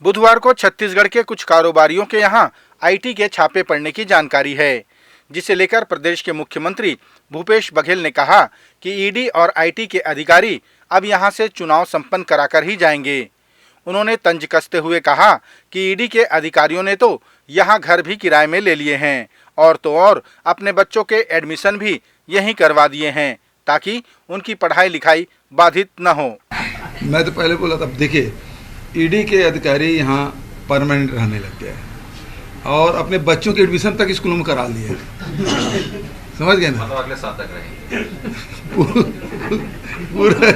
बुधवार को छत्तीसगढ़ के कुछ कारोबारियों के यहां आईटी के छापे पड़ने की जानकारी है, जिसे लेकर प्रदेश के मुख्यमंत्री भूपेश बघेल ने कहा कि ईडी और आईटी के अधिकारी अब यहां से चुनाव संपन्न कराकर ही जाएंगे। उन्होंने तंज कसते हुए कहा कि ईडी के अधिकारियों ने तो यहां घर भी किराए में ले लिए हैं और तो और अपने बच्चों के एडमिशन भी यहीं करवा दिए हैं ताकि उनकी पढ़ाई लिखाई बाधित न हो। मैं तो पहले बोला था, देखिए ईडी के अधिकारी यहाँ परमानेंट रहने लग गए और अपने बच्चों के एडमिशन तक स्कूलों में करा लिए। समझ गए ना? अगले साल तक रहेंगे पूरा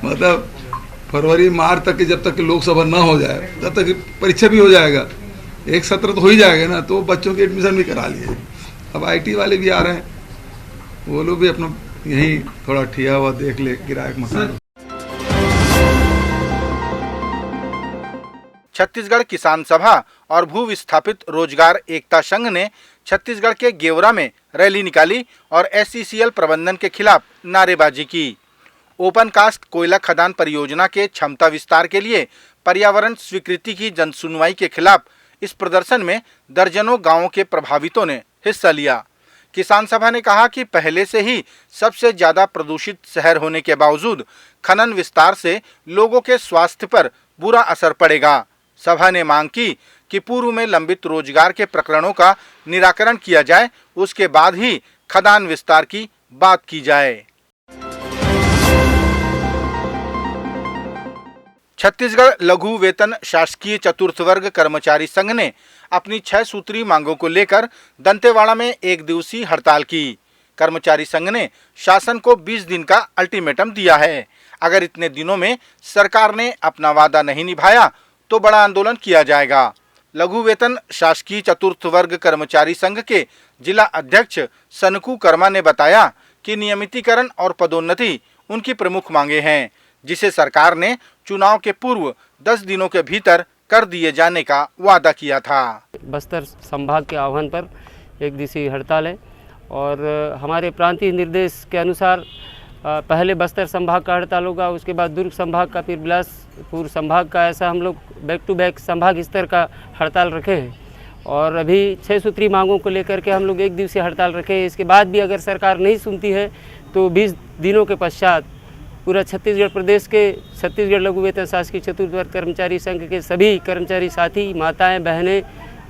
मतलब फरवरी मार्च तक के, जब तक लोकसभा ना हो जाए तब तक परीक्षा भी हो जाएगा, एक सत्र तो हो ही जाएगा ना, तो बच्चों के एडमिशन भी करा लिए। अब आईटी वाले भी आ रहे हैं, वो लोग भी अपना यहीं थोड़ा ठिया हुआ देख ले किराए का मकान। छत्तीसगढ़ किसान सभा और भू विस्थापित रोजगार एकता संघ ने छत्तीसगढ़ के गेवरा में रैली निकाली और एसईसीएल प्रबंधन के खिलाफ नारेबाजी की। ओपन कास्ट कोयला खदान परियोजना के क्षमता विस्तार के लिए पर्यावरण स्वीकृति की जनसुनवाई के खिलाफ इस प्रदर्शन में दर्जनों गांवों के प्रभावितों ने हिस्सा लिया। किसान सभा ने कहा कि पहले से ही सबसे ज्यादा प्रदूषित शहर होने के बावजूद खनन विस्तार से लोगों के स्वास्थ्य पर बुरा असर पड़ेगा। सभा ने मांग की कि पूर्व में लंबित रोजगार के प्रकरणों का निराकरण किया जाए, उसके बाद ही खदान विस्तार की बात की जाए। छत्तीसगढ़ लघु वेतन शासकीय चतुर्थ वर्ग कर्मचारी संघ ने अपनी 6 सूत्री मांगों को लेकर दंतेवाड़ा में एक दिवसीय हड़ताल की। कर्मचारी संघ ने शासन को 20 दिन का अल्टीमेटम दिया है। अगर इतने दिनों में सरकार ने अपना वादा नहीं निभाया तो बड़ा आंदोलन किया जाएगा। लघु वेतन शासकीय चतुर्थ वर्ग कर्मचारी संघ के जिला अध्यक्ष सनकू कर्मा ने बताया कि नियमितीकरण और पदोन्नति उनकी प्रमुख मांगे हैं, जिसे सरकार ने चुनाव के पूर्व 10 दिनों के भीतर कर दिए जाने का वादा किया था। बस्तर संभाग के आह्वान पर एक दिवसीय हड़ताल है और हमारे प्रांतीय निर्देश के अनुसार पहले बस्तर संभाग का हड़ताल होगा, उसके बाद दुर्ग संभाग का, फिर बिलासपुर संभाग का। ऐसा हम लोग बैक टू बैक संभाग स्तर का हड़ताल रखे हैं और अभी 6 सूत्री मांगों को लेकर के हम लोग एक दिवसीय हड़ताल रखे हैं। इसके बाद भी अगर सरकार नहीं सुनती है तो 20 दिनों के पश्चात पूरा छत्तीसगढ़ प्रदेश के छत्तीसगढ़ लघु वेतन शासकीय चतुर्थ वर्ग कर्मचारी संघ के सभी कर्मचारी साथी, माताएं, बहनें,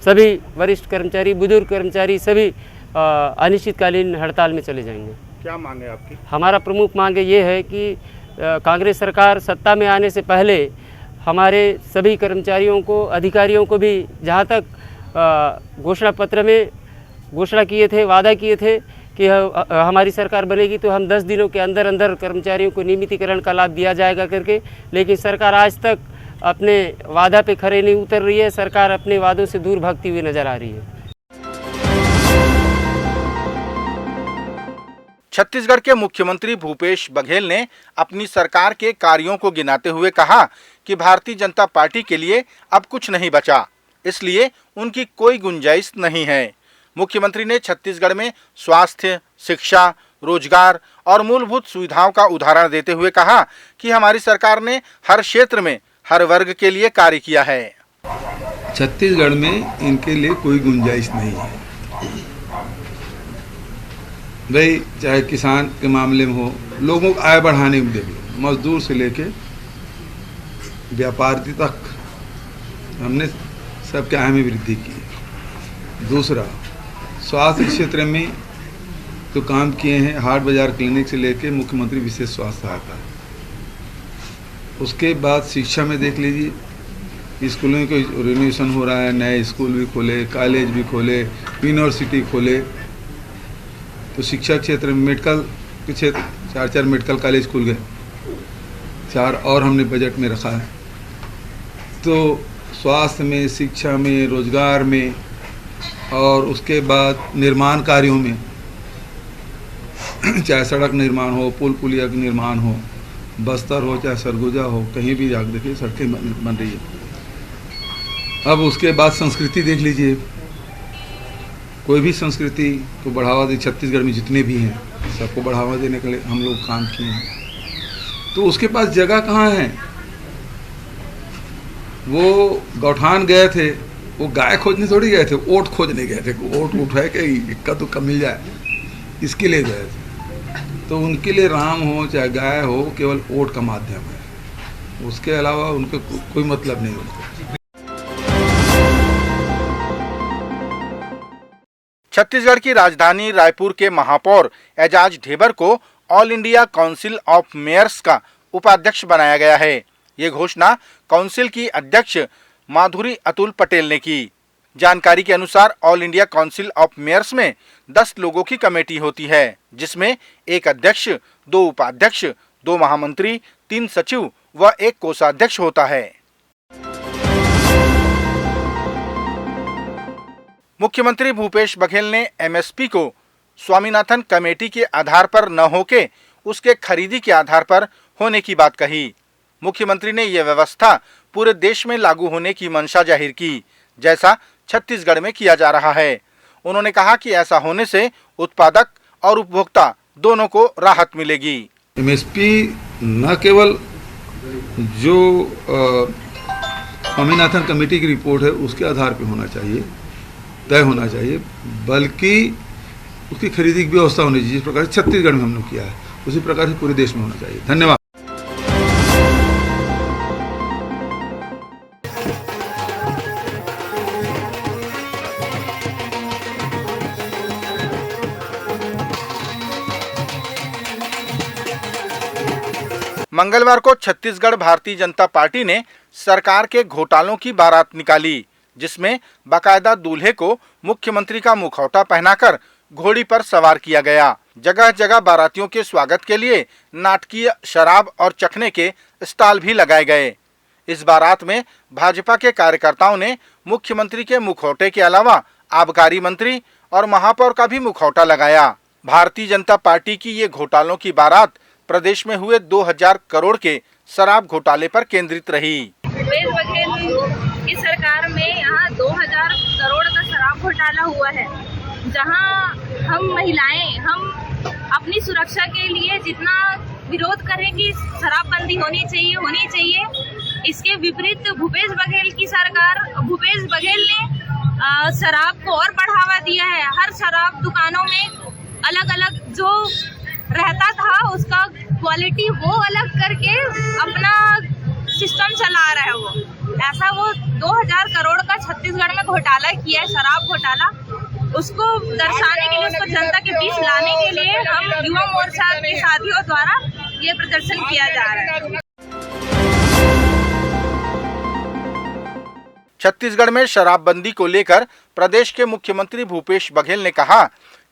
सभी वरिष्ठ कर्मचारी, बुजुर्ग कर्मचारी सभी अनिश्चितकालीन हड़ताल में चले जाएंगे। क्या मांग है आपकी? हमारा प्रमुख मांग ये है कि कांग्रेस सरकार सत्ता में आने से पहले हमारे सभी कर्मचारियों को, अधिकारियों को भी जहाँ तक घोषणा पत्र में घोषणा किए थे, वादा किए थे कि हमारी सरकार बनेगी तो हम 10 दिनों के अंदर अंदर कर्मचारियों को नियमितीकरण का लाभ दिया जाएगा करके, लेकिन सरकार आज तक अपने वादा पे खरे नहीं उतर रही है। सरकार अपने वादों से दूर भागती हुई नजर आ रही है। छत्तीसगढ़ के मुख्यमंत्री भूपेश बघेल ने अपनी सरकार के कार्यों को गिनाते हुए कहा कि भारतीय जनता पार्टी के लिए अब कुछ नहीं बचा, इसलिए उनकी कोई गुंजाइश नहीं है। मुख्यमंत्री ने छत्तीसगढ़ में स्वास्थ्य, शिक्षा, रोजगार और मूलभूत सुविधाओं का उदाहरण देते हुए कहा कि हमारी सरकार ने हर क्षेत्र में हर वर्ग के लिए कार्य किया है। छत्तीसगढ़ में इनके लिए कोई गुंजाइश नहीं है भाई, चाहे किसान के मामले में हो, लोगों को आय बढ़ाने में देख लो, मजदूर से लेके व्यापारी तक हमने सबके आय में वृद्धि की है। दूसरा, स्वास्थ्य क्षेत्र में तो काम किए हैं, हाट बाजार क्लिनिक से लेके मुख्यमंत्री विशेष स्वास्थ्य सहायता। उसके बाद शिक्षा में देख लीजिए, स्कूलों को रिनोवेशन हो रहा है, नए स्कूल भी खोले, कॉलेज भी खोले, यूनिवर्सिटी खोले। तो शिक्षा क्षेत्र में मेडिकल के क्षेत्र 4 मेडिकल कॉलेज खुल गए, 4 और हमने बजट में रखा है। तो स्वास्थ्य में, शिक्षा में, रोजगार में और उसके बाद निर्माण कार्यों में, चाहे सड़क निर्माण हो, पुल पुलिया का निर्माण हो, बस्तर हो चाहे सरगुजा हो, कहीं भी जाकर देखिए सड़कें बन रही है। अब उसके बाद संस्कृति देख लीजिए, कोई भी संस्कृति को बढ़ावा दे, छत्तीसगढ़ में जितने भी हैं सबको बढ़ावा देने के लिए हम लोग काम किए हैं। तो उसके पास जगह कहाँ है? वो गौठान गए थे, वो गाय खोजने थोड़ी गए थे, ओट खोजने गए थे, ओट उठाए कि इक्का दुक्का मिल जाए, इसके लिए गए थे। तो उनके लिए राम हो चाहे गाय हो केवल ओट का माध्यम है, उसके अलावा उनको कोई मतलब नहीं उनको। छत्तीसगढ़ की राजधानी रायपुर के महापौर एजाज ढेबर को all India council of mayors का उपाध्यक्ष बनाया गया है। ये घोषणा काउंसिल की अध्यक्ष माधुरी अतुल पटेल ने की। जानकारी के अनुसार all India council of mayors में 10 लोगों की कमेटी होती है, जिसमें एक अध्यक्ष, 2 उपाध्यक्ष, 2 महामंत्री, 3 सचिव व 1 कोषाध्यक्ष होता है। मुख्यमंत्री भूपेश बघेल ने एमएसपी को स्वामीनाथन कमेटी के आधार पर न होके उसके खरीदी के आधार पर होने की बात कही। मुख्यमंत्री ने यह व्यवस्था पूरे देश में लागू होने की मंशा जाहिर की, जैसा छत्तीसगढ़ में किया जा रहा है। उन्होंने कहा कि ऐसा होने से उत्पादक और उपभोक्ता दोनों को राहत मिलेगी। एमएसपी न केवल जो स्वामीनाथन कमेटी की रिपोर्ट है उसके आधार पर होना चाहिए, तय होना चाहिए, बल्कि उसकी खरीदी की व्यवस्था होनी चाहिए। जिस प्रकार से छत्तीसगढ़ में हम लोग किया है उसी प्रकार से पूरे देश में होना चाहिए। धन्यवाद। मंगलवार को छत्तीसगढ़ भारतीय जनता पार्टी ने सरकार के घोटालों की बारात निकाली, जिसमें बाकायदा दूल्हे को मुख्यमंत्री का मुखौटा पहनाकर घोड़ी पर सवार किया गया। जगह जगह बारातियों के स्वागत के लिए नाटकीय शराब और चखने के स्टॉल भी लगाए गए। इस बारात में भाजपा के कार्यकर्ताओं ने मुख्यमंत्री के मुखौटे के अलावा आबकारी मंत्री और महापौर का भी मुखौटा लगाया। भारतीय जनता पार्टी की ये घोटालों की बारात प्रदेश में हुए 2000 करोड़ के शराब घोटाले पर केंद्रित रही। भूपेश बघेल की सरकार में यहाँ 2000 करोड़ का शराब घोटाला हुआ है, जहाँ हम महिलाएं अपनी सुरक्षा के लिए जितना विरोध करें कि शराबबंदी होनी चाहिए, इसके विपरीत भूपेश बघेल की सरकार, भूपेश बघेल ने शराब को और बढ़ावा दिया है। हर शराब दुकानों में अलग अलग जो रहता था उसका क्वालिटी वो अलग करके अपना सिस्टम चला रहा है। वो ऐसा वो 2000 करोड़ का छत्तीसगढ़ में घोटाला किया है, शराब घोटाला। उसको दर्शाने के लिए, उसको जनता के बीच लाने के लिए हम युवा मोर्चा के साथियों द्वारा ये प्रदर्शन किया जा रहा है। छत्तीसगढ़ में शराबबंदी को लेकर प्रदेश के मुख्यमंत्री भूपेश बघेल ने कहा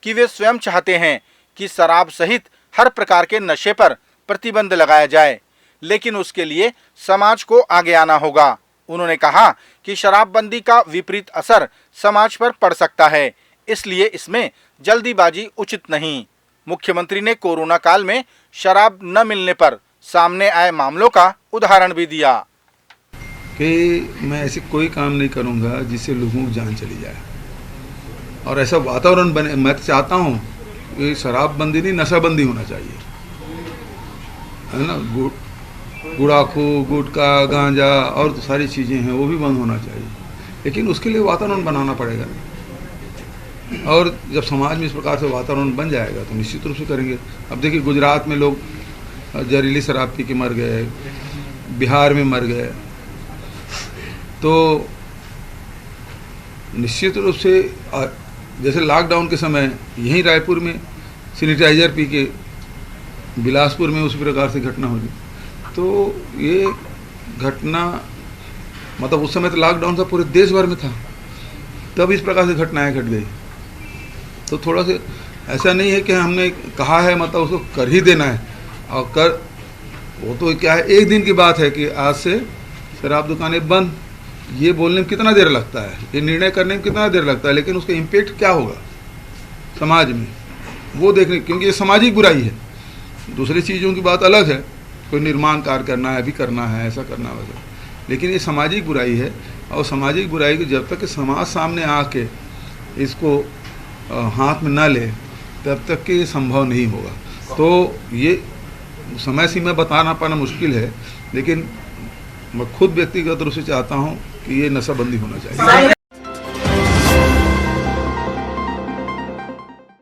कि वे स्वयं चाहते हैं कि शराब सहित हर प्रकार के नशे पर प्रतिबंध लगाया जाए, लेकिन उसके लिए समाज को आगे आना होगा। उन्होंने कहा कि शराबबंदी का विपरीत असर समाज पर पड़ सकता है, इसलिए इसमें जल्दीबाजी उचित नहीं। मुख्यमंत्री ने कोरोना काल में शराब न मिलने पर सामने आए मामलों का उदाहरण भी दिया कि मैं ऐसे कोई काम नहीं करूंगा जिससे लोगों की जान चली जाए, और ऐसा वातावरण बने। मैं चाहता हूँ कि शराबबंदी नहीं, नशाबंदी होना चाहिए, है ना। गुड़ाखू, गुटखा, गांजा और तो सारी चीज़ें हैं वो भी बंद होना चाहिए, लेकिन उसके लिए वातावरण बनाना पड़ेगा। और जब समाज में इस प्रकार से वातावरण बन जाएगा तो निश्चित रूप से करेंगे। अब देखिए, गुजरात में लोग जहरीली शराब पी के मर गए, बिहार में मर गए, तो निश्चित रूप से जैसे लॉकडाउन के समय यहीं रायपुर में सैनिटाइजर पी के बिलासपुर में उसी प्रकार से घटना हुई। तो ये घटना मतलब उस समय तो लॉकडाउन था, पूरे देश भर में था, तब इस प्रकार से घटनाएं घट गई। तो थोड़ा सा ऐसा नहीं है कि हमने कहा है मतलब उसको कर ही देना है, और कर वो तो क्या है, एक दिन की बात है कि आज से शराब दुकानें बंद। ये बोलने में कितना देर लगता है, ये निर्णय करने में कितना देर लगता है, लेकिन उसका इम्पैक्ट क्या होगा समाज में वो देखने, क्योंकि ये सामाजिक बुराई है। दूसरी चीज़ों की बात अलग है, कोई निर्माण कार्य करना है, अभी करना है, ऐसा करना वैसा, लेकिन ये सामाजिक बुराई है। और सामाजिक बुराई को जब तक समाज सामने आके इसको हाथ में ना ले तब तक कि ये संभव नहीं होगा। तो ये समय सीमा बताना पाना मुश्किल है, लेकिन मैं खुद व्यक्तिगत रूप से चाहता हूँ कि ये नशाबंदी होना चाहिए।